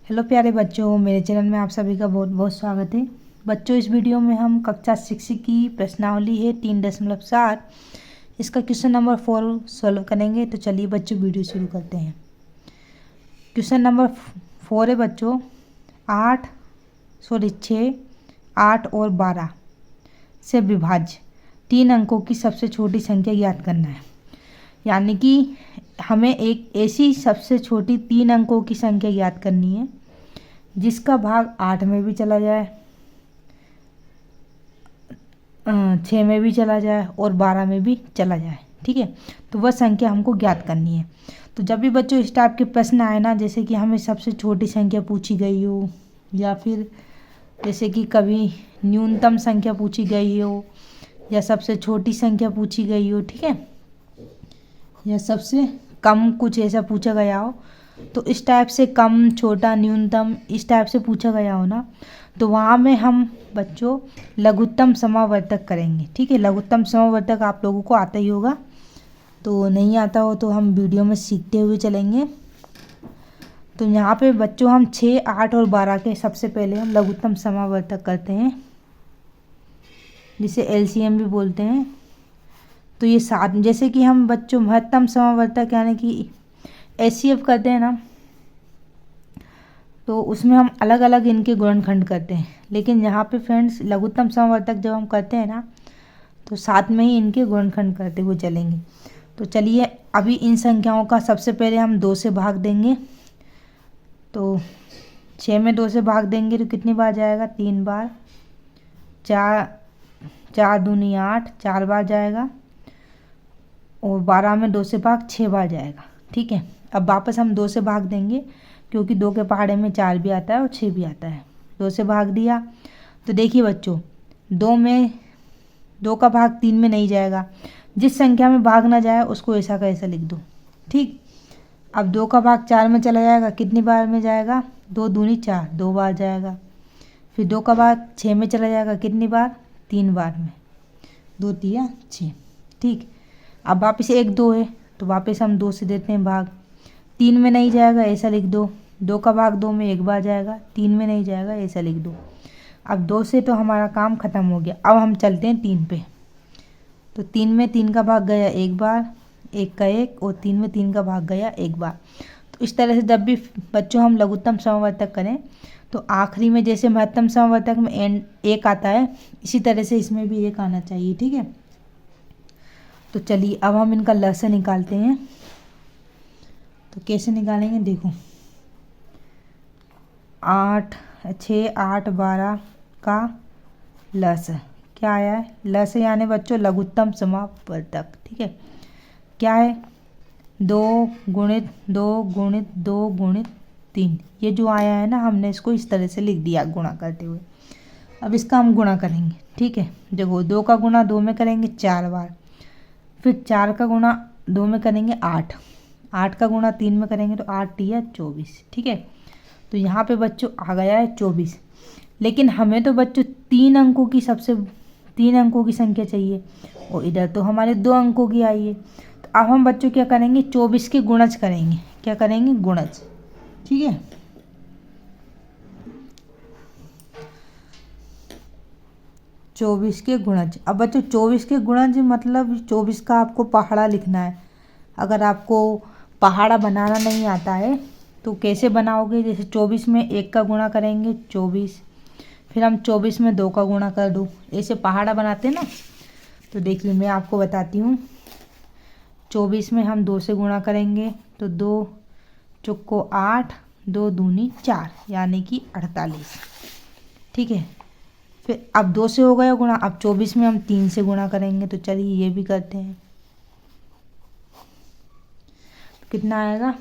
Hello प्यारे बच्चों, मेरे चैनल में आप सभी का बहुत बहुत स्वागत है। बच्चों, इस वीडियो में हम कक्षा 6 की प्रश्नावली है 3.7, इसका क्वेश्चन नंबर 4 सॉल्व करेंगे। तो चलिए बच्चों वीडियो शुरू करते हैं। क्वेश्चन नंबर 4 है बच्चों, 6, 8 और 12 से विभाज्य 3 अंकों की सबसे छोटी संख्या ज्ञात करना है। यानी कि हमें एक ऐसी सबसे छोटी 3 अंकों की संख्या ज्ञात करनी है जिसका भाग 8 में भी चला जाए, 6 में भी चला जाए और 12 में भी चला जाए। ठीक है, तो वह संख्या हमको ज्ञात करनी है। तो जब भी बच्चों इस टाइप के प्रश्न आए ना, जैसे कि हमें सबसे छोटी संख्या पूछी गई हो, या फिर जैसे कि कभी न्यूनतम संख्या पूछी गई हो, या सबसे छोटी संख्या पूछी गई हो, ठीक है, या सबसे कम कुछ ऐसा पूछा गया हो, तो इस टाइप से कम, छोटा, न्यूनतम इस टाइप से पूछा गया हो ना, तो वहाँ में हम बच्चों लघुत्तम समावर्तक करेंगे। ठीक है, लघुत्तम समावर्तक आप लोगों को आता ही होगा, तो नहीं आता हो तो हम वीडियो में सीखते हुए चलेंगे। तो यहाँ पे बच्चों हम 6, 8 और 12 के सबसे पहले हम लघुत्तम समावर्तक करते हैं, जिसे LCM भी बोलते हैं। तो ये 7, जैसे कि हम बच्चों महत्तम समावर्तक यानी कि HCF करते हैं ना, तो उसमें हम अलग अलग इनके गुणनखंड करते हैं। लेकिन यहाँ पे फ्रेंड्स लघुत्तम समावर्तक जब हम करते हैं ना, तो साथ में ही इनके गुणनखंड करते हुए चलेंगे। तो चलिए अभी इन संख्याओं का सबसे पहले हम 2 से भाग देंगे। तो 6 में 2 से भाग देंगे तो कितनी बार जाएगा? 3 बार। 4 दूनी 8, 4 बार जाएगा। और 12 में 2 से भाग 6 बार जाएगा। ठीक है, अब वापस हम 2 से भाग देंगे, क्योंकि 2 के पहाड़े में 4 भी आता है और 6 भी आता है। 2 से भाग दिया तो देखिए बच्चों, 2 का भाग 3 में नहीं जाएगा। जिस संख्या में भाग ना जाए उसको ऐसा का ऐसा लिख दो। ठीक, अब 2 का भाग 4 में चला जाएगा, कितनी बार में जाएगा? 2 दूनी 4, 2 बार जाएगा। फिर 2 का भाग 6 में चला जाएगा, कितनी बार? 3 बार में। 2 तिया 6। ठीक, अब वापस 1 2 है तो वापस हम 2 से देते हैं भाग। 3 में नहीं जाएगा, ऐसा लिख दो। 2 का भाग 2 में 1 बार जाएगा, 3 में नहीं जाएगा, ऐसा लिख दो। अब 2 से तो हमारा काम ख़त्म हो गया। अब हम चलते हैं 3 पे। तो 3 में 3 का भाग गया 1 बार, 1 का 1, और 3 में 3 का भाग गया 1 बार। तो इस तरह से जब भी बच्चों हम लघुत्तम समावर्तक करें, तो आखिरी में जैसे महत्तम समावर्तक में एक आता है, इसी तरह से इसमें भी 1 आना चाहिए। ठीक है, तो चलिए अब हम इनका लसाअ निकालते हैं। तो कैसे निकालेंगे देखो, 6, 8, 12 का लसाअ क्या आया है? लसाअ यानी बच्चों लघुत्तम समावर्तक। ठीक है, क्या है? 2 गुणित 2 गुणित 2 गुणित 3। ये जो आया है ना, हमने इसको इस तरह से लिख दिया गुणा करते हुए। अब इसका हम गुणा करेंगे। ठीक है, देखो 2 का गुणा 2 में करेंगे 4 बार, फिर 4 का गुणा 2 में करेंगे 8, 8 का गुणा 3 में करेंगे तो 8 तिया 24। ठीक है, तो यहाँ पे बच्चों आ गया है 24। लेकिन हमें तो बच्चों 3 अंकों की संख्या चाहिए, और इधर तो हमारे 2 अंकों की आई है। तो अब हम बच्चों क्या करेंगे? 24 के गुणज करेंगे। क्या करेंगे? गुणज। ठीक है, चौबीस के गुणज। अब बच्चों 24 के गुणज मतलब 24 का आपको पहाड़ा लिखना है। अगर आपको पहाड़ा बनाना नहीं आता है तो कैसे बनाओगे? जैसे 24 में 1 का गुणा करेंगे 24, फिर हम 24 में 2 का गुणा कर दो, ऐसे पहाड़ा बनाते हैं ना। तो देखिए मैं आपको बताती हूँ। 24 में हम 2 से गुणा करेंगे तो 2 चौको 8, 2 दूनी 4, यानी कि 48। ठीक है, फिर अब 2 से हो गया गुणा। अब 24 में हम 3 से गुणा करेंगे, तो चलिए ये भी करते हैं। तो कितना आएगा?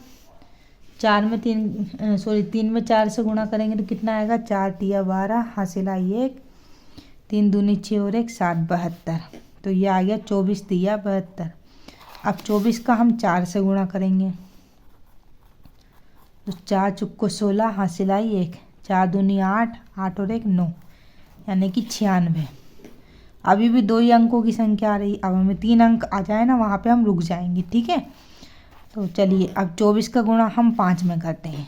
3 में 4 से गुणा करेंगे तो कितना आएगा? 4 तिया 12, हासिला 1, 3 दूनी 6 और 1 7, 72। तो ये आ गया 24 तिया 72। अब 24 का हम 4 से गुणा करेंगे तो 4 चुक्को 16, हासिला 1, 4 दूनी 8, 8 और 1 9, यानी कि 96। अभी भी 2 ही अंकों की संख्या आ रही। अब हमें 3 अंक आ जाए ना, वहाँ पे हम रुक जाएंगे। ठीक है, तो चलिए अब 24 का गुणा हम 5 में करते हैं।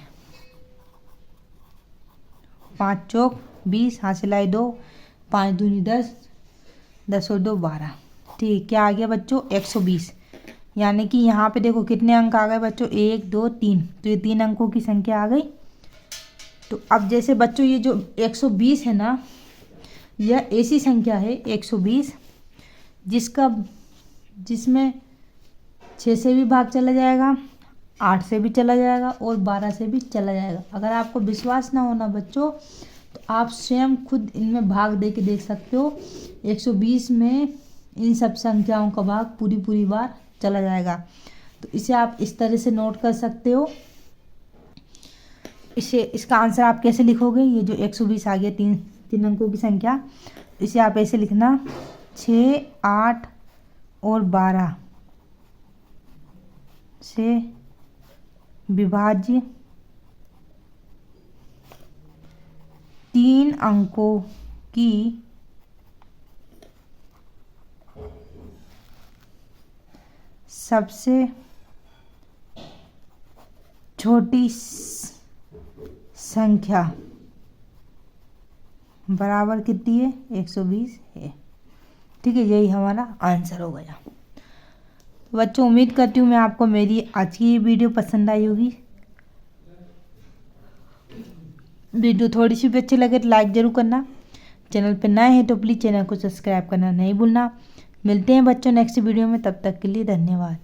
5 चौक 20, हाथ से लाई 2, 5 दूनी 10, 10 और 2 12। ठीक, क्या आ गया बच्चों 120। यानी कि यहाँ पे देखो कितने अंक आ गए बच्चों, 1 2 3, तो ये 3 अंकों की संख्या आ गई। तो अब जैसे बच्चों ये जो 120 है ना, यह ऐसी संख्या है 120 जिसमें 6 से भी भाग चला जाएगा, 8 से भी चला जाएगा और 12 से भी चला जाएगा। अगर आपको विश्वास ना होना बच्चों तो आप स्वयं खुद इनमें भाग दे के देख सकते हो। 120 में इन सब संख्याओं का भाग पूरी बार चला जाएगा। तो इसे आप इस तरह से नोट कर सकते हो। इसका आंसर आप कैसे लिखोगे, ये जो 120 आ गया 3 अंकों की संख्या, इसे आप ऐसे लिखना 6, 8 और 12 से विभाज्य 3 अंकों की सबसे छोटी संख्या बराबर कितनी है, 120 है। ठीक है, यही हमारा आंसर हो गया। तो बच्चों उम्मीद करती हूँ मैं आपको मेरी आज की ये वीडियो पसंद आई होगी। वीडियो थोड़ी सी भी अच्छी लगे तो लाइक ज़रूर करना। चैनल पर नए हैं तो प्लीज़ चैनल को सब्सक्राइब करना नहीं भूलना। मिलते हैं बच्चों नेक्स्ट वीडियो में, तब तक के लिए धन्यवाद।